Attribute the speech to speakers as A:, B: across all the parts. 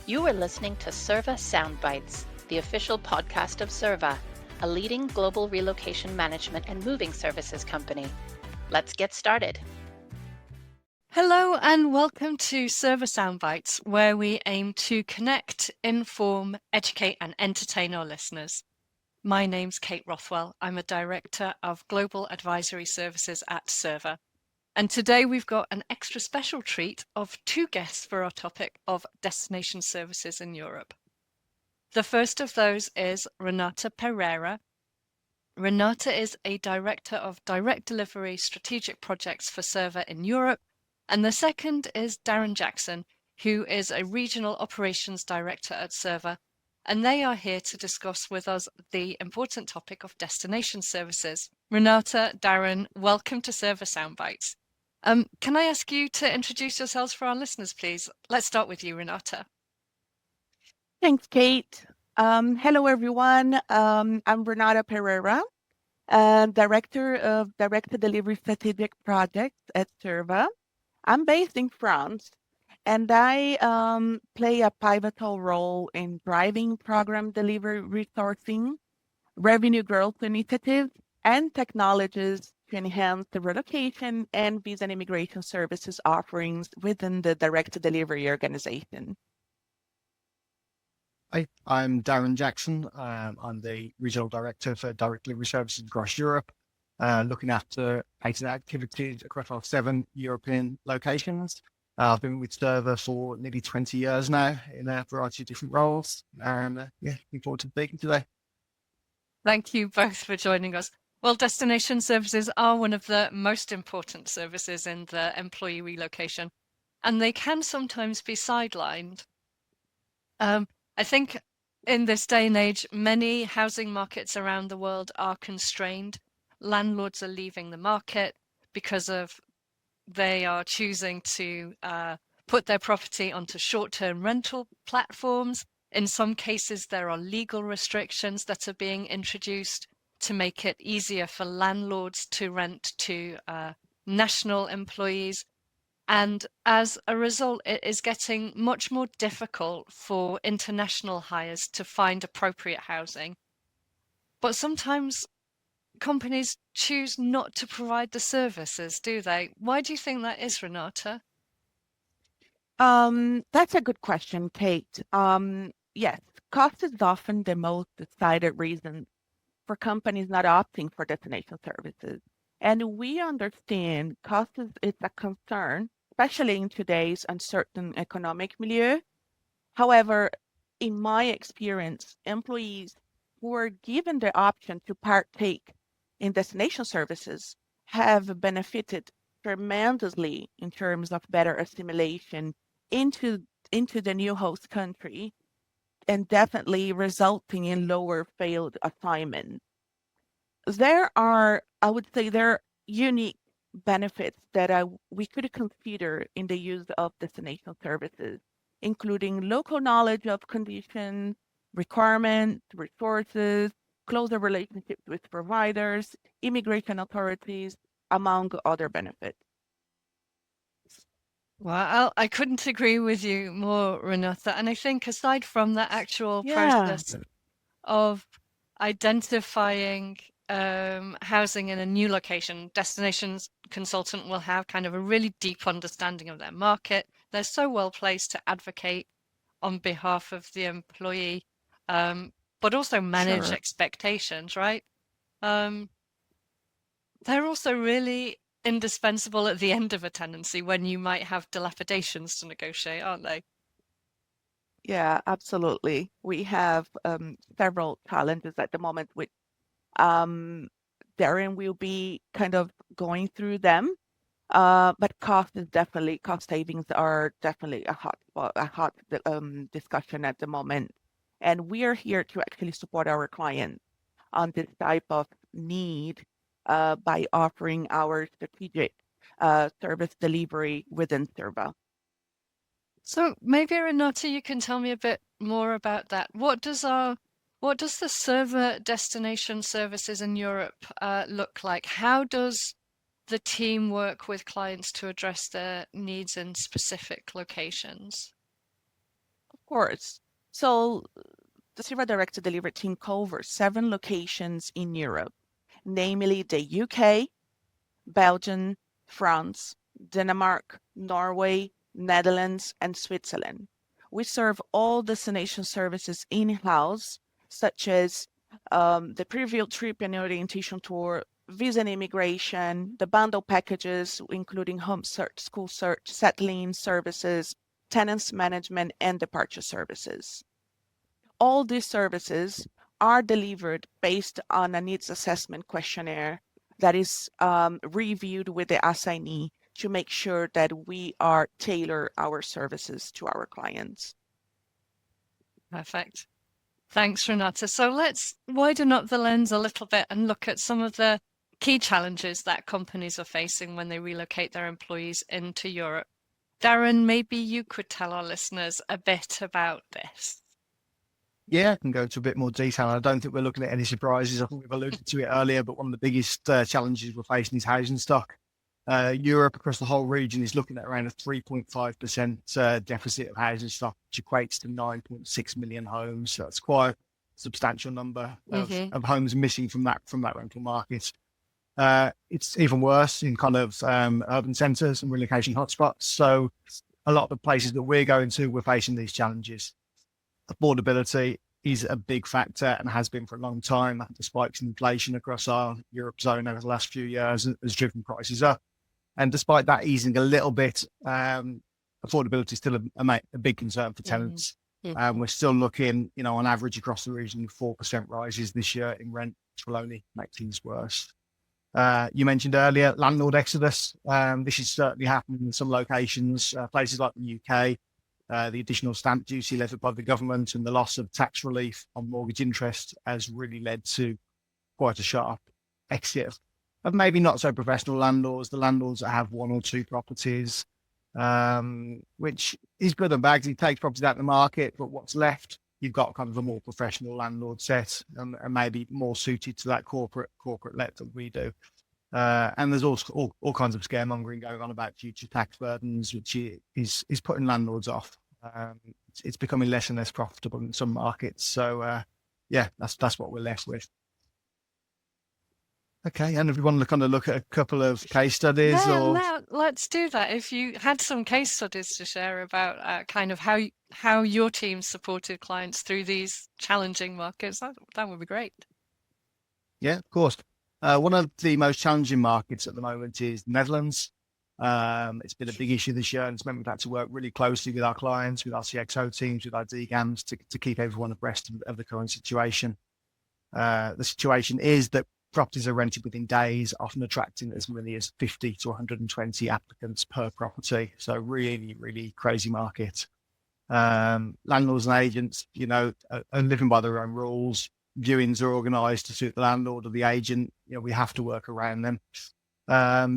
A: You are listening to Sirva Soundbites, the official podcast of Sirva, a leading global relocation management and moving services company. Let's get started.
B: Hello and welcome to Sirva Soundbites, where we aim to connect, inform, educate and entertain our listeners. My name's Kate Rothwell. I'm a Director of Global Advisory Services at Sirva. And today we've got an extra special treat of two guests for our topic of destination services in Europe. The first of those is Renata Pereira. Renata is a Director of Direct Delivery Strategic Projects for Sirva in Europe. And the second is Darren Jackson, who is a Regional Operations Director at Sirva. And they are here to discuss with us the important topic of destination services. Renata, Darren, welcome to Sirva Soundbites. Can I ask you to introduce yourselves for our listeners, please? Let's start with you, Renata.
C: Thanks, Kate. Hello, everyone. I'm Renata Pereira, Director of Direct Delivery Strategic Projects at Sirva. I'm based in France, and I play a pivotal role in driving program delivery resourcing, revenue growth initiatives, and technologies to enhance the relocation and visa and immigration services offerings within the direct delivery organization.
D: Hi, I'm Darren Jackson. I'm the Regional Director for Direct Delivery Services across Europe, looking after patent activities across our 7 European locations. I've been with Sirva for nearly 20 years now in a variety of different roles. Looking forward to speaking today.
B: Thank you both for joining us. Well, destination services are one of the most important services in the employee relocation, and they can sometimes be sidelined. I think in this day and age, many housing markets around the world are constrained. Landlords are leaving the market because of they are choosing to put their property onto short-term rental platforms. In some cases, there are legal restrictions that are being introduced to make it easier for landlords to rent to national employees. And as a result, it is getting much more difficult for international hires to find appropriate housing. But sometimes companies choose not to provide the services, do they? Why do you think that is, Renata?
C: That's a good question, Kate. Yes, cost is often the most decided reason for companies not opting for destination services. And we understand cost is a concern, especially in today's uncertain economic milieu. However, in my experience, employees who are given the option to partake in destination services have benefited tremendously in terms of better assimilation into the new host country and definitely resulting in lower failed assignments. I would say, there are unique benefits that we could consider in the use of destination services, including local knowledge of conditions, requirements, resources, closer relationships with providers, immigration authorities, among other benefits.
B: Well, I couldn't agree with you more, Renata. And I think aside from the actual
C: Yeah,
B: process of identifying housing in a new location, destinations consultant will have kind of a really deep understanding of their market. They're so well placed to advocate on behalf of the employee, but also manage
C: sure.
B: expectations, right? Um, they're also really indispensable at the end of a tenancy when you might have dilapidations to negotiate, aren't they?
C: Yeah, absolutely. We have several challenges at the moment, which um, Darren will be kind of going through them. But cost savings are definitely a hot discussion at the moment. And we are here to actually support our clients on this type of need by offering our strategic service delivery within Sirva.
B: So maybe Renata, you can tell me a bit more about that. What does the server destination services in Europe look like? How does the team work with clients to address their needs in specific locations?
C: course. So the Sirva Direct to Deliver team covers 7 locations in Europe, namely the UK, Belgium, France, Denmark, Norway, Netherlands, and Switzerland. We serve all destination services in-house, such as the pre-field trip and orientation tour, visa and immigration, the bundle packages, including home search, school search, settling services, tenants management, and departure services. All these services are delivered based on a needs assessment questionnaire that is reviewed with the assignee to make sure that we are tailor our services to our clients.
B: Perfect. Thanks, Renata. So let's widen up the lens a little bit and look at some of the key challenges that companies are facing when they relocate their employees into Europe. Darren, maybe you could tell our listeners a bit about this.
D: Yeah, I can go into a bit more detail. I don't think we're looking at any surprises. I think we've alluded to it earlier, but one of the biggest challenges we're facing is housing stock. Europe across the whole region is looking at around a 3.5% deficit of housing stock, which equates to 9.6 million homes. So that's quite a substantial number of homes missing from that rental market. It's even worse in kind of urban centres and relocation hotspots. So a lot of the places that we're going to, we're facing these challenges. Affordability is a big factor and has been for a long time. The spikes in inflation across our Europe zone over the last few years has driven prices up. And despite that easing a little bit, affordability is still a big concern for tenants. We're still looking, on average across the region, 4% rises this year in rent, which will only make things worse. You mentioned earlier landlord exodus. This is certainly happening in some locations, places like the UK. The additional stamp duty levied by the government and the loss of tax relief on mortgage interest has really led to quite a sharp exit of maybe not so professional landlords, the landlords that have 1 or 2 properties, which is good and bad because it takes properties out of the market, but what's left, you've got kind of a more professional landlord set and maybe more suited to that corporate let that we do. And there's also all kinds of scaremongering going on about future tax burdens, which is putting landlords off. It's becoming less and less profitable in some markets. So, that's what we're left with. Okay, and if you want to kind of look at a couple of case studies,
B: let's do that. If you had some case studies to share about kind of how your team supported clients through these challenging markets, that would be great.
D: Yeah, of course. One of the most challenging markets at the moment is the Netherlands. It's been a big issue this year, and it's meant we've had to work really closely with our clients, with our CXO teams, with our DGAMs to keep everyone abreast of the current situation. The situation is that properties are rented within days, often attracting as many as 50 to 120 applicants per property. So really, really crazy market. Landlords and agents, are living by their own rules. Viewings are organised to suit the landlord or the agent. We have to work around them.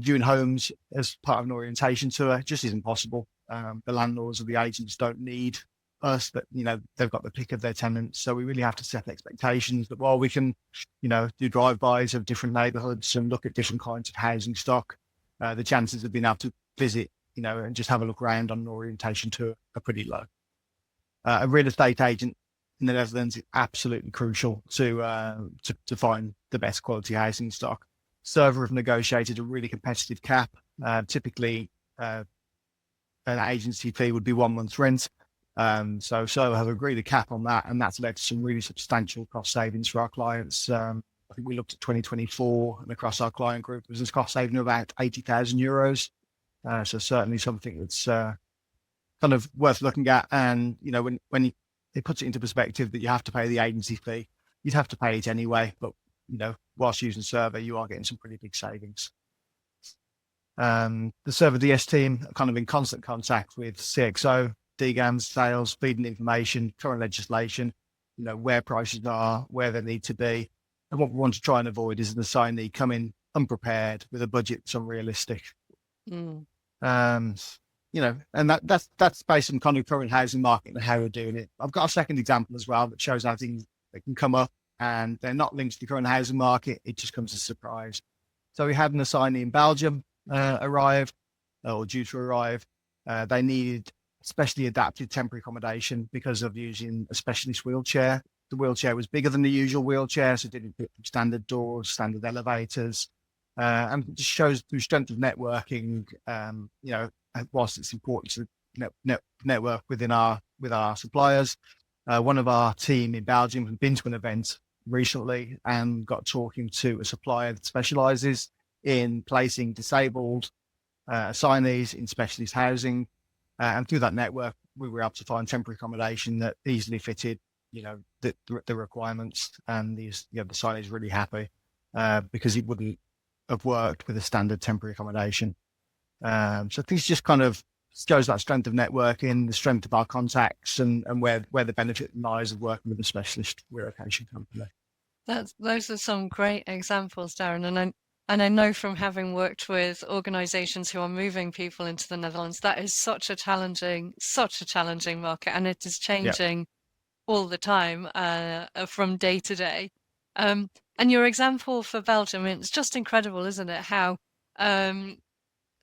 D: Viewing homes as part of an orientation tour just isn't possible. The landlords or the agents don't need us, but they've got the pick of their tenants, so we really have to set expectations that while we can do drive-bys of different neighborhoods and look at different kinds of housing stock, the chances of being able to visit and just have a look around on an orientation tour are pretty low. A real estate agent in the Netherlands is absolutely crucial to find the best quality housing stock. Sirva have negotiated a really competitive cap. Typically an agency fee would be 1 month's rent. So have agreed a cap on that, and that's led to some really substantial cost savings for our clients. I think we looked at 2024, and across our client group, there was a cost saving of about 80,000 euros. So certainly something that's kind of worth looking at. And when it puts it into perspective that you have to pay the agency fee, you'd have to pay it anyway. But whilst using Sirva, you are getting some pretty big savings. The Sirva DS team are kind of in constant contact with CXO, DGAMs, sales, feeding information, current legislation, where prices are, where they need to be. And what we want to try and avoid is an assignee coming unprepared with a budget that's unrealistic. And that's based on kind of current housing market and how we're doing it. I've got a second example as well that shows how things that can come up and they're not linked to the current housing market. It just comes as a surprise. So we had an assignee in Belgium arrive or due to arrive. They needed specially adapted temporary accommodation because of using a specialist wheelchair. The wheelchair was bigger than the usual wheelchair, so it didn't fit standard doors, standard elevators. And it just shows through strength of networking, whilst it's important to network with our suppliers. One of our team in Belgium has been to an event recently and got talking to a supplier that specializes in placing disabled assignees in specialist housing. And through that network, we were able to find temporary accommodation that easily fitted, the requirements, and the sign is really happy because it wouldn't have worked with a standard temporary accommodation. So things just kind of shows that strength of networking, the strength of our contacts, and where the benefit lies of working with a specialist relocation company.
B: Those are some great examples, Darren, and I know from having worked with organisations who are moving people into the Netherlands, that is such a challenging market, and it is changing all the time from day to day. And your example for Belgium, it's just incredible, isn't it? How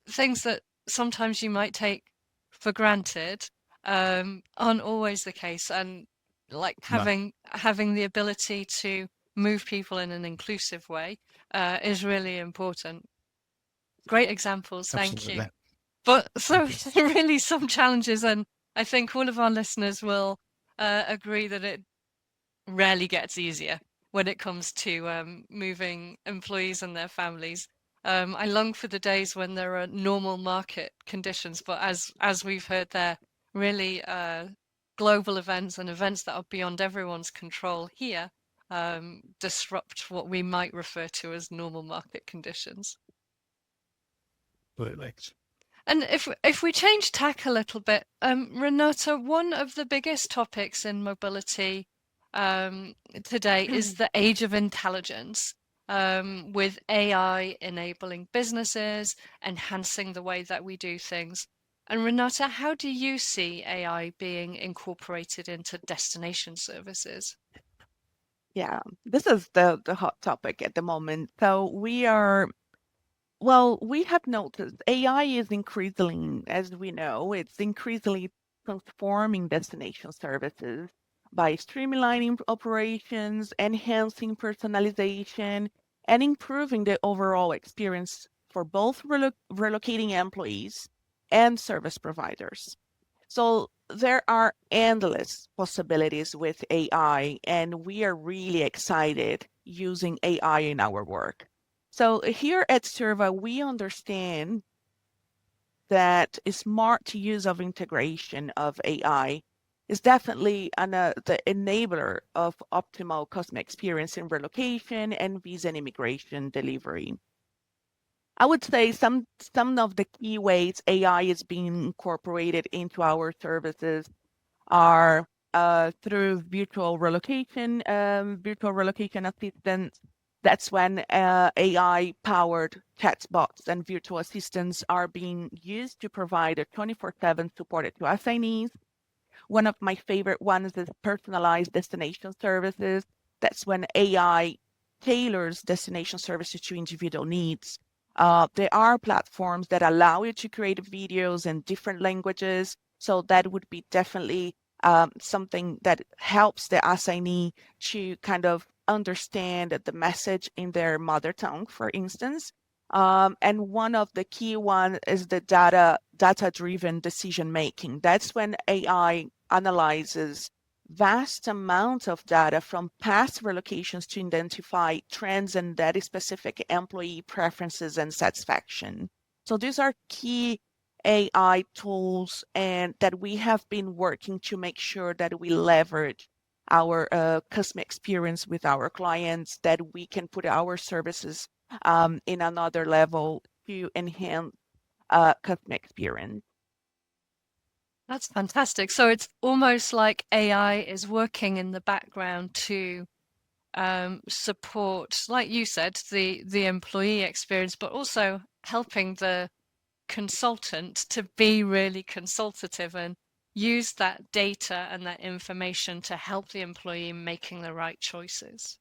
B: things that sometimes you might take for granted aren't always the case, and like having the ability to move people in an inclusive way is really important. Great examples, thank you. But so really some challenges, and I think all of our listeners will agree that it rarely gets easier when it comes to moving employees and their families. I long for the days when there are normal market conditions, but as we've heard there, really global events and events that are beyond everyone's control here disrupt what we might refer to as normal market conditions.
D: Absolutely.
B: And if we change tack a little bit, Renata, one of the biggest topics in mobility today is the age of intelligence, with AI enabling businesses, enhancing the way that we do things. And Renata, how do you see AI being incorporated into destination services?
C: Yeah, this is the hot topic at the moment. So we have noticed AI is increasingly, as we know, it's increasingly transforming destination services by streamlining operations, enhancing personalization, and improving the overall experience for both relocating employees and service providers. So there are endless possibilities with AI, and we are really excited using AI in our work. So here at Sirva, we understand that a smart use of integration of AI is definitely the enabler of optimal customer experience in relocation and visa and immigration delivery. I would say some of the key ways AI is being incorporated into our services are through virtual relocation assistants. That's when AI-powered chatbots and virtual assistants are being used to provide a 24/7 support to assignees. One of my favorite ones is personalized destination services. That's when AI tailors destination services to individual needs. There are platforms that allow you to create videos in different languages. So that would be definitely something that helps the assignee to kind of understand the message in their mother tongue, for instance. And one of the key ones is the data-driven decision making. That's when AI analyzes vast amounts of data from past relocations to identify trends and data-specific employee preferences and satisfaction. So these are key AI tools and that we have been working to make sure that we leverage our customer experience with our clients, that we can put our services in another level to enhance customer experience.
B: That's fantastic. So it's almost like AI is working in the background to support, like you said, the employee experience, but also helping the consultant to be really consultative and use that data and that information to help the employee making the right choices.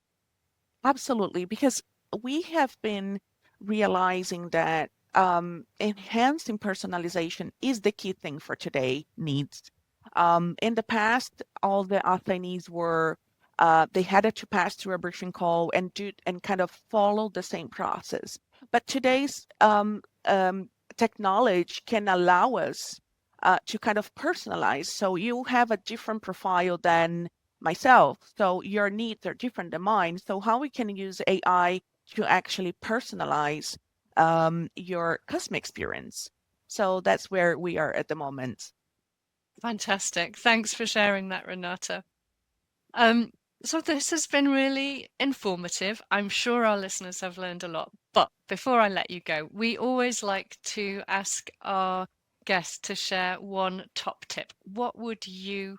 C: Absolutely, because we have been realizing that enhancing personalization is the key thing for today needs. In the past, all the assignees were they had to pass through a briefing call and kind of follow the same process. But today's technology can allow us to kind of personalize. So you have a different profile than myself. So your needs are different than mine. So how we can use AI to actually personalize your customer experience. So that's where we are at the moment.
B: Fantastic. Thanks for sharing that, Renata. So this has been really informative. I'm sure our listeners have learned a lot. But before I let you go, we always like to ask our guests to share one top tip. What would you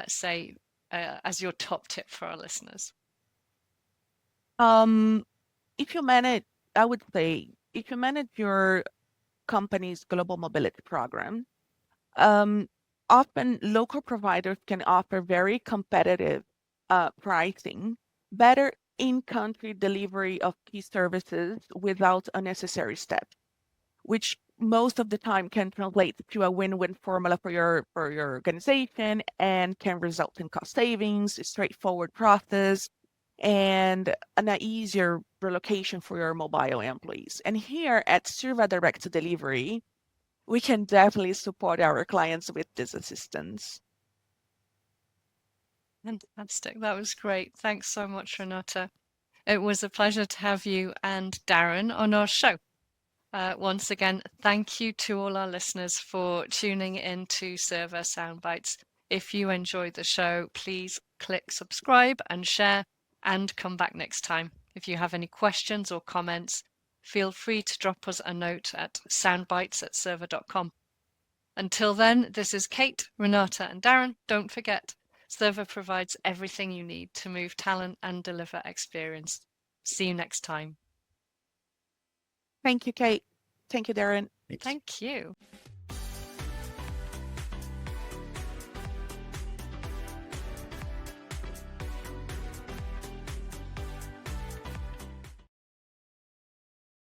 B: say as your top tip for our listeners?
C: If you manage, I would say, if you manage your company's global mobility program, often local providers can offer very competitive pricing, better in-country delivery of key services without unnecessary steps, which most of the time can translate to a win-win formula for your organization and can result in cost savings, a straightforward process, and an easier relocation for your mobile employees. And here at Sirva Direct Delivery, we can definitely support our clients with this assistance.
B: Fantastic. That was great. Thanks so much, Renata. It was a pleasure to have you and Darren on our show. Once again, thank you to all our listeners for tuning in to Sirva Soundbites. If you enjoyed the show, please click subscribe and share and come back next time. If you have any questions or comments, feel free to drop us a note at soundbites@sirva.com. Until then, this is Kate, Renata, and Darren. Don't forget, Sirva provides everything you need to move talent and deliver experience. See you next time.
C: Thank you, Kate. Thank you, Darren.
B: Thank you.